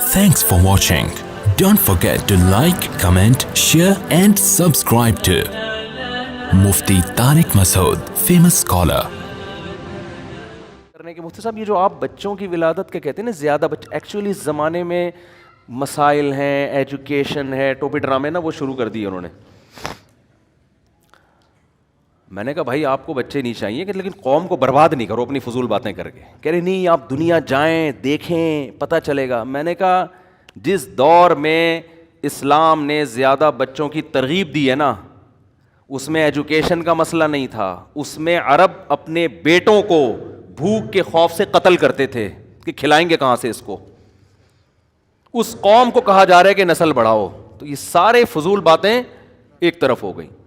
Thanks for watching. Don't forget to like, comment, share and subscribe to Mufti Tariq Masood, famous scholar. کرنے کے مفتی صاحب یہ جو آپ بچوں کی ولادت کے کہتے ہیں نا زیادہ بچے، ایکچولی اس زمانے میں مسائل ہیں، ایجوکیشن ہے، ٹوپی ڈرامے نا وہ شروع کر دیے انہوں نے. میں نے کہا بھائی آپ کو بچے نہیں چاہیے کہ لیکن قوم کو برباد نہیں کرو اپنی فضول باتیں کر کے. کہہ رہے نہیں آپ دنیا جائیں دیکھیں پتہ چلے گا. میں نے کہا جس دور میں اسلام نے زیادہ بچوں کی ترغیب دی ہے نا اس میں ایجوکیشن کا مسئلہ نہیں تھا، اس میں عرب اپنے بیٹوں کو بھوک کے خوف سے قتل کرتے تھے کہ کھلائیں گے کہاں سے اس کو. اس قوم کو کہا جا رہا ہے کہ نسل بڑھاؤ. تو یہ سارے فضول باتیں ایک طرف ہو گئیں.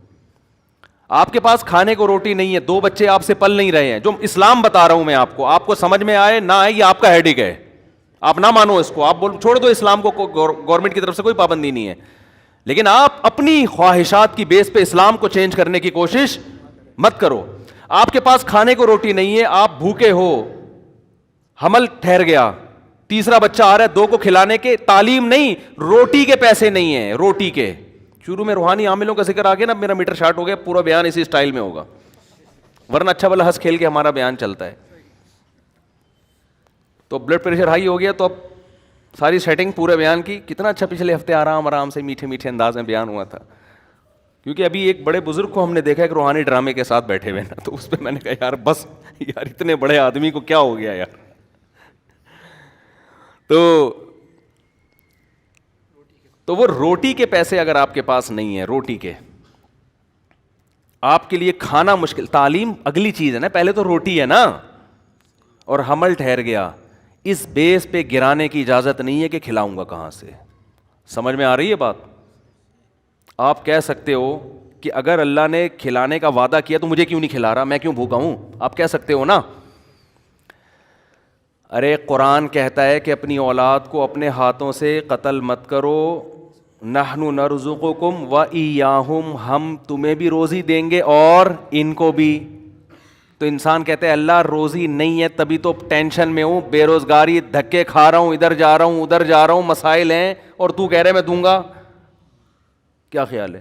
آپ کے پاس کھانے کو روٹی نہیں ہے، دو بچے آپ سے پل نہیں رہے ہیں، جو اسلام بتا رہا ہوں میں آپ کو سمجھ میں آئے نہ آئے یہ آپ کا ہیڈک ہے، آپ نہ مانو اس کو، آپ چھوڑ دو اسلام کو، گورنمنٹ کی طرف سے کوئی پابندی نہیں ہے، لیکن آپ اپنی خواہشات کی بیس پہ اسلام کو چینج کرنے کی کوشش مت کرو. آپ کے پاس کھانے کو روٹی نہیں ہے، آپ بھوکے ہو، حمل ٹھہر گیا، تیسرا بچہ آ رہا ہے، دو کو کھلانے کے، تعلیم نہیں، روٹی کے پیسے نہیں ہیں، روٹی کے. شروع میں روحانی عاملوں کا ذکر آ گیا نا، میرا میٹر شارٹ ہو گیا، پورا بیان اسی سٹائل میں ہوگا، ورنہ اچھا بھلا ہنس کھیل کے ہمارا بیان چلتا ہے. تو بلڈ پریشر ہائی ہو گیا تو اب ساری سیٹنگ پورے بیان کی. کتنا اچھا پچھلے ہفتے آرام سے میٹھے میٹھے انداز میں بیان ہوا تھا، کیونکہ ابھی ایک بڑے بزرگ کو ہم نے دیکھا کہ روحانی ڈرامے کے ساتھ بیٹھے ہوئے نا، تو اس پہ میں نے کہا یار بس یار اتنے بڑے آدمی کو کیا ہو گیا یار. تو وہ روٹی کے پیسے اگر آپ کے پاس نہیں ہیں، روٹی کے، آپ کے لیے کھانا مشکل، تعلیم اگلی چیز ہے نا، پہلے تو روٹی ہے نا، اور حمل ٹھہر گیا، اس بیس پہ گرانے کی اجازت نہیں ہے کہ کھلاؤں گا کہاں سے. سمجھ میں آ رہی ہے بات؟ آپ کہہ سکتے ہو کہ اگر اللہ نے کھلانے کا وعدہ کیا تو مجھے کیوں نہیں کھلا رہا، میں کیوں بھوکا ہوں، آپ کہہ سکتے ہو نا. ارے قرآن کہتا ہے کہ اپنی اولاد کو اپنے ہاتھوں سے قتل مت کرو، نحن نرزقکم وإیاہم، ہم تمہیں بھی روزی دیں گے اور ان کو بھی. تو انسان کہتے ہیں اللہ روزی نہیں ہے تبھی تو ٹینشن میں ہوں، بے روزگاری، دھکے کھا رہا ہوں، ادھر جا رہا ہوں ادھر جا رہا ہوں، مسائل ہیں، اور تو کہہ رہے میں دوں گا. کیا خیال ہے؟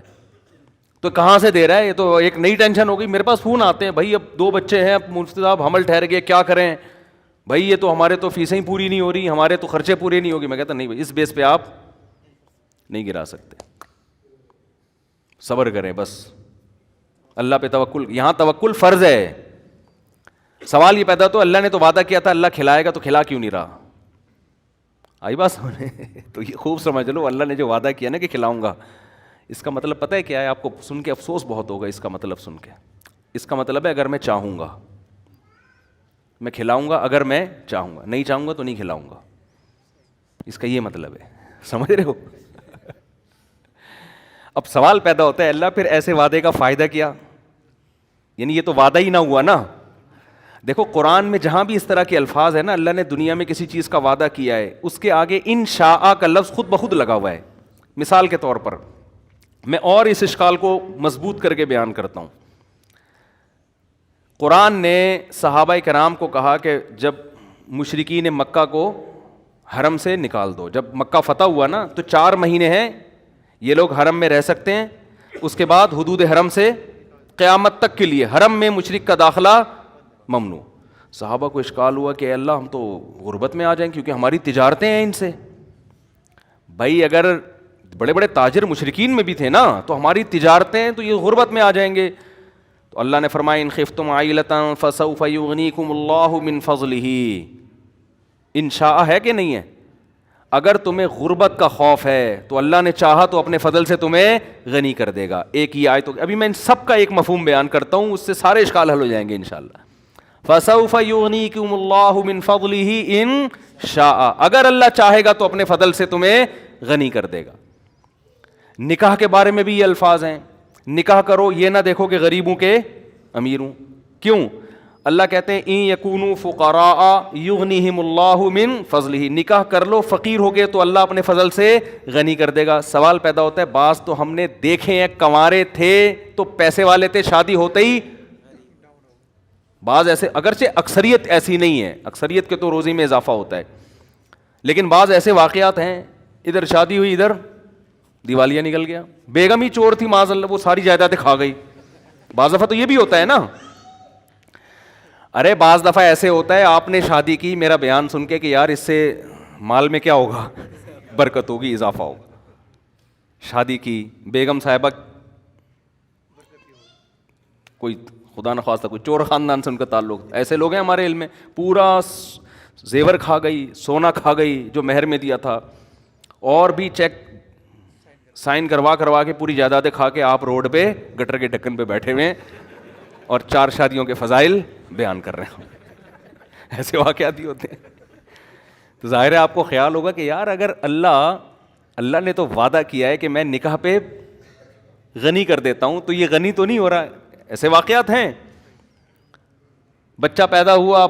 تو کہاں سے دے رہا ہے؟ یہ تو ایک نئی ٹینشن ہو گئی. میرے پاس فون آتے ہیں، بھائی اب 2 بچے ہیں، اب مفتی صاحب حمل ٹھہر گئے، کیا کریں بھائی، یہ تو ہمارے تو فیسیں ہی پوری نہیں ہو رہی، ہمارے تو خرچے پورے نہیں ہوگی. میں کہتا نہیں بھائی اس بیس پہ آپ نہیں گرا سکتے، صبر کریں بس، اللہ پہ توکل. یہاں توکل فرض ہے. سوال یہ پیدا تو اللہ نے تو وعدہ کیا تھا اللہ کھلائے گا، تو کھلا کیوں نہیں رہا؟ آئی بات سمجھے؟ تو یہ خوب سمجھ لو، اللہ نے جو وعدہ کیا نا کہ کھلاؤں گا، اس کا مطلب پتہ ہے کیا ہے؟ آپ کو سن کے افسوس بہت ہوگا اس کا مطلب سن کے. اس کا مطلب ہے اگر میں چاہوں گا میں کھلاؤں گا، اگر میں چاہوں گا، نہیں چاہوں گا تو نہیں کھلاؤں گا. اس کا یہ مطلب ہے، سمجھ رہے ہو؟ اب سوال پیدا ہوتا ہے اللہ پھر ایسے وعدے کا فائدہ کیا؟ یعنی یہ تو وعدہ ہی نہ ہوا نا. دیکھو قرآن میں جہاں بھی اس طرح کے الفاظ ہیں نا، اللہ نے دنیا میں کسی چیز کا وعدہ کیا ہے، اس کے آگے انشاء کا لفظ خود بخود لگا ہوا ہے. مثال کے طور پر میں اور اس اشکال کو مضبوط کر کے بیان کرتا ہوں. قرآن نے صحابہ کرام کو کہا کہ جب مشرکین مکہ کو حرم سے نکال دو، جب مکہ فتح ہوا نا تو 4 مہینے ہیں یہ لوگ حرم میں رہ سکتے ہیں، اس کے بعد حدود حرم سے قیامت تک کے لیے حرم میں مشرک کا داخلہ ممنوع. صحابہ کو اشکال ہوا کہ اللہ ہم تو غربت میں آ جائیں کیونکہ ہماری تجارتیں ہیں ان سے. بھائی اگر بڑے بڑے تاجر مشرکین میں بھی تھے نا تو ہماری تجارتیں ہیں تو یہ غربت میں آ جائیں گے. تو اللہ نے فرمایا ان خفتم عائلۃ فسوف یغنیکم اللہ من فضلہ. انشاء ہے کہ نہیں ہے؟ اگر تمہیں غربت کا خوف ہے تو اللہ نے چاہا تو اپنے فضل سے تمہیں غنی کر دے گا. ایک ہی آیت. ابھی میں ان سب کا ایک مفہوم بیان کرتا ہوں، اس سے سارے اشکال حل ہو جائیں گے انشاءاللہ. فسوف یغنیکم اللہ من فضلہ ان شاء، اگر اللہ چاہے گا تو اپنے فضل سے تمہیں غنی کر دے گا. نکاح کے بارے میں بھی یہ الفاظ ہیں، نکاح کرو یہ نہ دیکھو کہ غریبوں کے امیر ہوں. کیوں؟ اللہ کہتے ہیں ان یکونوا فقراء یغنیہم اللہ من فضلہ، نکاح کر لو فقیر ہو گئے تو اللہ اپنے فضل سے غنی کر دے گا. سوال پیدا ہوتا ہے بعض تو ہم نے دیکھے ہیں کنوارے تھے تو پیسے والے تھے، شادی ہوتے ہی بعض ایسے، اگرچہ اکثریت ایسی نہیں ہے، اکثریت کے تو روزی میں اضافہ ہوتا ہے، لیکن بعض ایسے واقعات ہیں، ادھر شادی ہوئی ادھر دیوالیہ نکل گیا، بیگم ہی چور تھی معاذ اللہ، وہ ساری جائیدادیں کھا گئی. بعض دفعہ تو یہ بھی ہوتا ہے نا. ارے بعض دفعہ ایسے ہوتا ہے آپ نے شادی کی میرا بیان سن کے کہ یار اس سے مال میں کیا ہوگا، برکت ہوگی، اضافہ ہوگا. شادی کی بیگم صاحبہ کوئی خدا نخواستہ کوئی چور خاندان سے ان کا تعلق، ایسے لوگ ہیں ہمارے علم میں، پورا زیور کھا گئی، سونا کھا گئی جو مہر میں دیا تھا، اور بھی چیک سائن کروا کے پوری جائیدادیں کھا کے آپ روڈ پہ گٹر کے ڈھکن پہ بیٹھے ہوئے ہیں اور 4 شادیوں کے فضائل بیان کر رہے ہیں. ایسے واقعات ہی ہوتے ہیں. تو ظاہر ہے آپ کو خیال ہوگا کہ یار اگر اللہ نے تو وعدہ کیا ہے کہ میں نکاح پہ غنی کر دیتا ہوں، تو یہ غنی تو نہیں ہو رہا. ایسے واقعات ہیں. بچہ پیدا ہوا،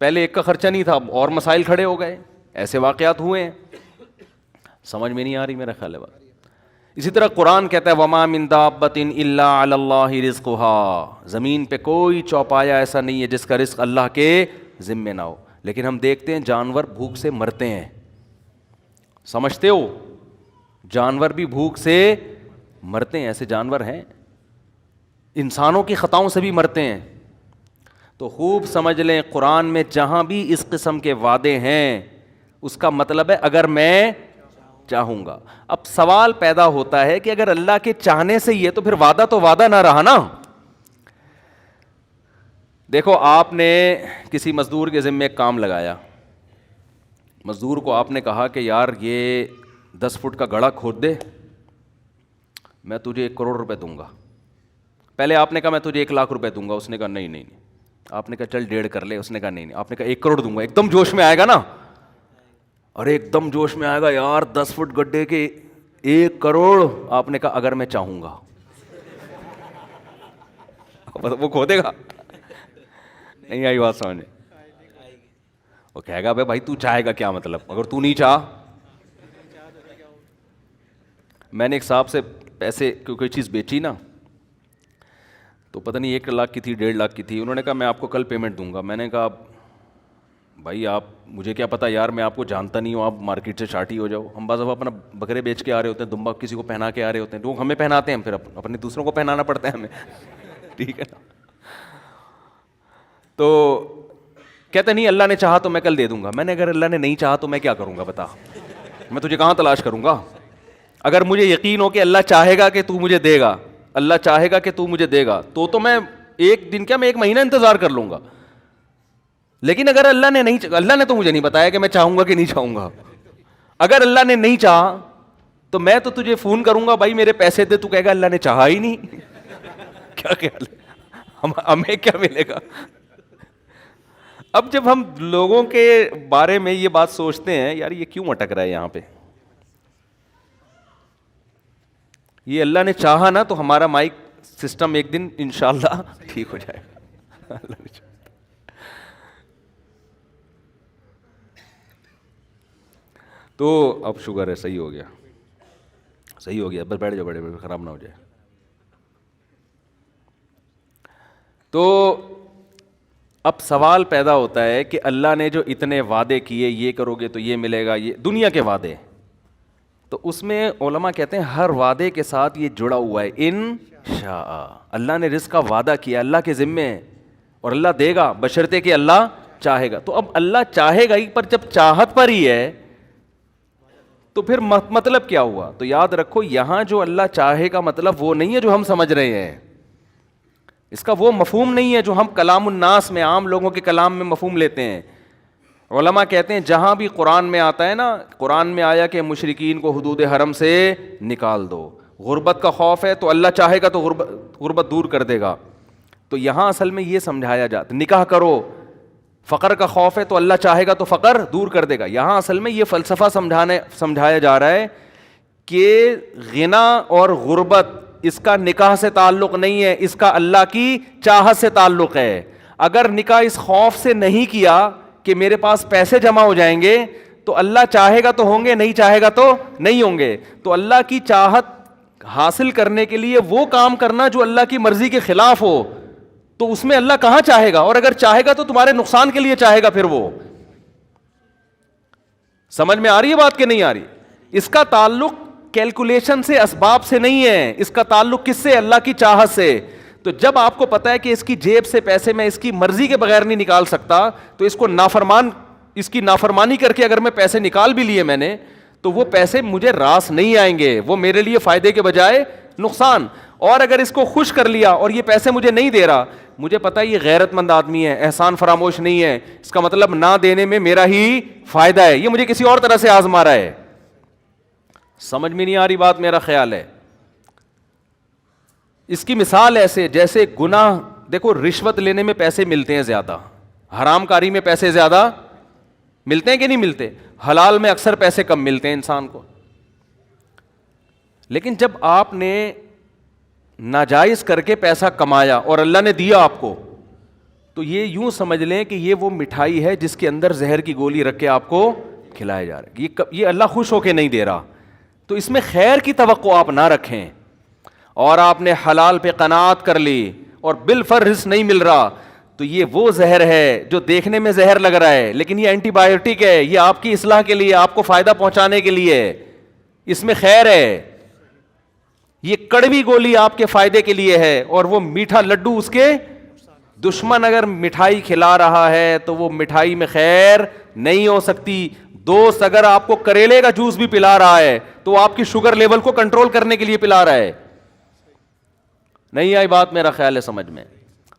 پہلے ایک کا خرچہ نہیں تھا اور مسائل کھڑے ہو گئے. ایسے واقعات ہوئے ہیں. سمجھ میں نہیں آ رہی میرا خیال ہے بات. اسی طرح قرآن کہتا ہے وما من دابۃ الا علی اللہ رزقها، زمین پہ کوئی چوپایا ایسا نہیں ہے جس کا رزق اللہ کے ذمے نہ ہو. لیکن ہم دیکھتے ہیں جانور بھوک سے مرتے ہیں. سمجھتے ہو؟ جانور بھی بھوک سے مرتے ہیں. ایسے جانور ہیں، انسانوں کی خطاؤں سے بھی مرتے ہیں. تو خوب سمجھ لیں قرآن میں جہاں بھی اس قسم کے وعدے ہیں اس کا مطلب ہے اگر میں چاہوں گا. اب سوال پیدا ہوتا ہے کہ اگر اللہ کے چاہنے سے ہی ہے تو پھر وعدہ تو وعدہ نہ رہا نا. دیکھو آپ نے کسی مزدور کے ذمے ایک کام لگایا، مزدور کو آپ نے کہا کہ یار یہ 10 فٹ کا گڑھا کھود دے، میں تجھے 1 کروڑ روپے دوں گا. پہلے آپ نے کہا میں تجھے 1 لاکھ روپے دوں گا، اس نے کہا نہیں. آپ نے کہا چل 1.5 کر لے، اس نے کہا نہیں. آپ نے کہا 1 کروڑ دوں گا. ایک دم جوش میں آئے گا نا، اور ایک دم جوش میں آئے گا یار 10 فٹ گڈھے کے 1 کروڑ. آپ نے کہا اگر میں چاہوں گا. وہ کھودے گا؟ نہیں آئی بات سمجھ؟ وہ کہے گا بھائی تو چاہے گا کیا مطلب، اگر تو نہیں چاہ. میں نے ایک صاحب سے پیسے کوئی چیز بیچی نا، تو پتہ نہیں 1 لاکھ کی تھی 1.5 لاکھ کی تھی. انہوں نے کہا میں آپ کو کل پیمنٹ دوں گا. میں نے کہا بھائی آپ مجھے کیا پتا یار، میں آپ کو جانتا نہیں ہوں، آپ مارکیٹ سے شارٹی ہو جاؤ. ہم بعض دفعہ اپنا بکرے بیچ کے آ رہے ہوتے ہیں، دمبا کسی کو پہنا کے آ رہے ہوتے ہیں، لوگ ہمیں پہناتے ہیں، پھر اپنے دوسروں کو پہنانا پڑتا ہے ہمیں. ٹھیک ہے نا. تو کہتے نہیں اللہ نے چاہا تو میں کل دے دوں گا. میں نے اگر اللہ نے نہیں چاہا تو میں کیا کروں گا بتا، میں تجھے کہاں تلاش کروں گا. اگر مجھے یقین ہو کہ اللہ چاہے گا کہ تو مجھے دے گا، اللہ چاہے گا کہ تو مجھے دے گا، تو میں 1 دن کیا میں 1 مہینہ انتظار کر لوں گا. لیکن اگر اللہ نے نہیں، اللہ نے تو مجھے نہیں بتایا کہ میں چاہوں گا کہ نہیں چاہوں گا. اگر اللہ نے نہیں چاہا تو میں تو تجھے فون کروں گا بھائی میرے پیسے دے، تو کہے گا اللہ نے چاہا ہی نہیں. کیا خیال ہے ہمیں کیا ملے گا. اب جب ہم لوگوں کے بارے میں یہ بات سوچتے ہیں یار یہ کیوں اٹک رہا ہے یہاں پہ، یہ اللہ نے چاہا نا تو ہمارا مائک سسٹم ایک دن انشاءاللہ ٹھیک ہو جائے گا. اللہ نے چاہا. تو اب شکر ہے صحیح ہو گیا. بس بیٹھ جاؤ، بڑے خراب نہ ہو جائے. تو اب سوال پیدا ہوتا ہے کہ اللہ نے جو اتنے وعدے کیے، یہ کرو گے تو یہ ملے گا، یہ دنیا کے وعدے، تو اس میں علماء کہتے ہیں ہر وعدے کے ساتھ یہ جڑا ہوا ہے انشاء. اللہ نے رزق کا وعدہ کیا، اللہ کے ذمے ہے، اور اللہ دے گا بشرطے کہ اللہ چاہے گا. تو اب اللہ چاہے گا ہی، پر جب چاہت پر ہی ہے تو پھر مطلب کیا ہوا. تو یاد رکھو یہاں جو اللہ چاہے کا مطلب وہ نہیں ہے جو ہم سمجھ رہے ہیں، اس کا وہ مفہوم نہیں ہے جو ہم کلام الناس میں، عام لوگوں کے کلام میں مفہوم لیتے ہیں. علماء کہتے ہیں جہاں بھی قرآن میں آتا ہے نا، قرآن میں آیا کہ مشرکین کو حدود حرم سے نکال دو، غربت کا خوف ہے تو اللہ چاہے گا تو غربت دور کر دے گا. تو یہاں اصل میں یہ سمجھایا جاتا ہے نکاح کرو، فقر کا خوف ہے تو اللہ چاہے گا تو فقر دور کر دے گا. یہاں اصل میں یہ فلسفہ سمجھایا جا رہا ہے کہ غنا اور غربت اس کا نکاح سے تعلق نہیں ہے، اس کا اللہ کی چاہت سے تعلق ہے. اگر نکاح اس خوف سے نہیں کیا کہ میرے پاس پیسے جمع ہو جائیں گے تو اللہ چاہے گا تو ہوں گے، نہیں چاہے گا تو نہیں ہوں گے. تو اللہ کی چاہت حاصل کرنے کے لیے وہ کام کرنا جو اللہ کی مرضی کے خلاف ہو، تو اس میں اللہ کہاں چاہے گا. اور اگر چاہے گا تو تمہارے نقصان کے لیے چاہے گا. پھر وہ سمجھ میں آ رہی ہے بات کہ نہیں آ رہی؟ اس کا تعلق کیلکولیشن سے، اسباب سے نہیں ہے، اس کا تعلق کس سے؟ اللہ کی چاہت سے. تو جب آپ کو پتا ہے کہ اس کی جیب سے پیسے میں اس کی مرضی کے بغیر نہیں نکال سکتا، تو اس کو اس کی نافرمانی کر کے اگر میں پیسے نکال بھی لیے میں نے، تو وہ پیسے مجھے راس نہیں آئیں گے، وہ میرے لیے فائدے کے بجائے نقصان. اور اگر اس کو خوش کر لیا اور یہ پیسے مجھے نہیں دے رہا، مجھے پتا ہے یہ غیرت مند آدمی ہے، احسان فراموش نہیں ہے، اس کا مطلب نہ دینے میں میرا ہی فائدہ ہے، یہ مجھے کسی اور طرح سے آزما رہا ہے. سمجھ میں نہیں آ رہی بات؟ میرا خیال ہے اس کی مثال ایسے جیسے گناہ. دیکھو رشوت لینے میں پیسے ملتے ہیں زیادہ، حرام کاری میں پیسے زیادہ ملتے ہیں کہ نہیں ملتے؟ حلال میں اکثر پیسے کم ملتے ہیں انسان کو. لیکن جب آپ نے ناجائز کر کے پیسہ کمایا اور اللہ نے دیا آپ کو، تو یہ یوں سمجھ لیں کہ یہ وہ مٹھائی ہے جس کے اندر زہر کی گولی رکھ کے آپ کو کھلایا جا رہا ہے. یہ اللہ خوش ہو کے نہیں دے رہا، تو اس میں خیر کی توقع آپ نہ رکھیں. اور آپ نے حلال پہ قناعت کر لی اور بالفرض نہیں مل رہا، تو یہ وہ زہر ہے جو دیکھنے میں زہر لگ رہا ہے لیکن یہ اینٹی بایوٹک ہے، یہ آپ کی اصلاح کے لیے، آپ کو فائدہ پہنچانے کے لیے، اس میں خیر ہے. یہ کڑوی گولی آپ کے فائدے کے لیے ہے، اور وہ میٹھا لڈو اس کے دشمن اگر مٹھائی کھلا رہا ہے تو وہ مٹھائی میں خیر نہیں ہو سکتی. دوست اگر آپ کو کریلے کا جوس بھی پلا رہا ہے تو وہ آپ کی شوگر لیول کو کنٹرول کرنے کے لیے پلا رہا ہے. نہیں آئی بات میرا خیال ہے سمجھ میں؟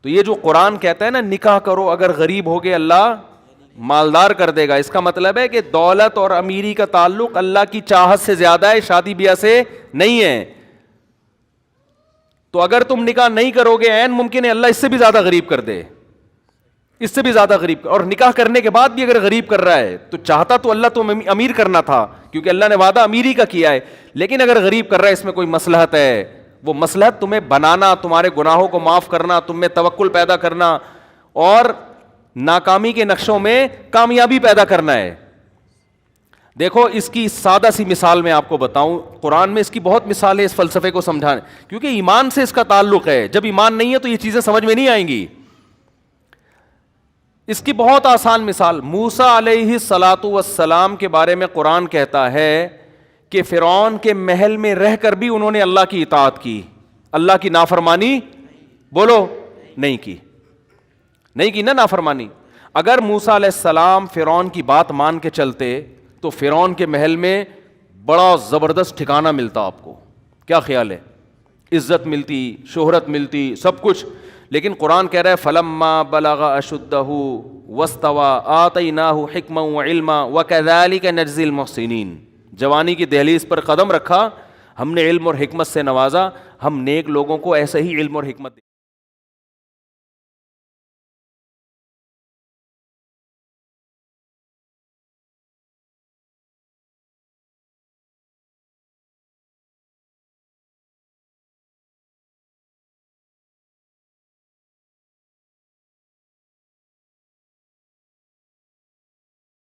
تو یہ جو قرآن کہتا ہے نا نکاح کرو اگر غریب ہوگے اللہ مالدار کر دے گا، اس کا مطلب ہے کہ دولت اور امیری کا تعلق اللہ کی چاہت سے زیادہ ہے، شادی بیاہ سے نہیں ہے. تو اگر تم نکاح نہیں کرو گے عین ممکن ہے اللہ اس سے بھی زیادہ غریب کر دے، اس سے بھی زیادہ غریب. اور نکاح کرنے کے بعد بھی اگر غریب کر رہا ہے تو چاہتا تو اللہ تم امیر کرنا تھا، کیونکہ اللہ نے وعدہ امیری کا کیا ہے. لیکن اگر غریب کر رہا ہے اس میں کوئی مصلحت ہے، وہ مصلحت تمہیں بنانا، تمہارے گناہوں کو معاف کرنا، تم میں توکل پیدا کرنا اور ناکامی کے نقشوں میں کامیابی پیدا کرنا ہے. دیکھو اس کی سادہ سی مثال میں آپ کو بتاؤں، قرآن میں اس کی بہت مثال ہے اس فلسفے کو سمجھانے، کیونکہ ایمان سے اس کا تعلق ہے. جب ایمان نہیں ہے تو یہ چیزیں سمجھ میں نہیں آئیں گی. اس کی بہت آسان مثال، موسیٰ علیہ الصلاۃ والسلام کے بارے میں قرآن کہتا ہے کہ فرعون کے محل میں رہ کر بھی انہوں نے اللہ کی اطاعت کی، اللہ کی نافرمانی بولو نہیں کی نا نافرمانی. اگر موسیٰ علیہ السلام فرعون کی بات مان کے چلتے تو فرعون کے محل میں بڑا زبردست ٹھکانہ ملتا آپ کو. کیا خیال ہے؟ عزت ملتی، شہرت ملتی، سب کچھ. لیکن قرآن کہہ رہا ہے فلما بلغ اشدہ واستوى آتیناہ حکما وعلما وکذالک نجزی المحسنین. جوانی کی دہلیز پر قدم رکھا، ہم نے علم اور حکمت سے نوازا، ہم نیک لوگوں کو ایسے ہی علم اور حکمت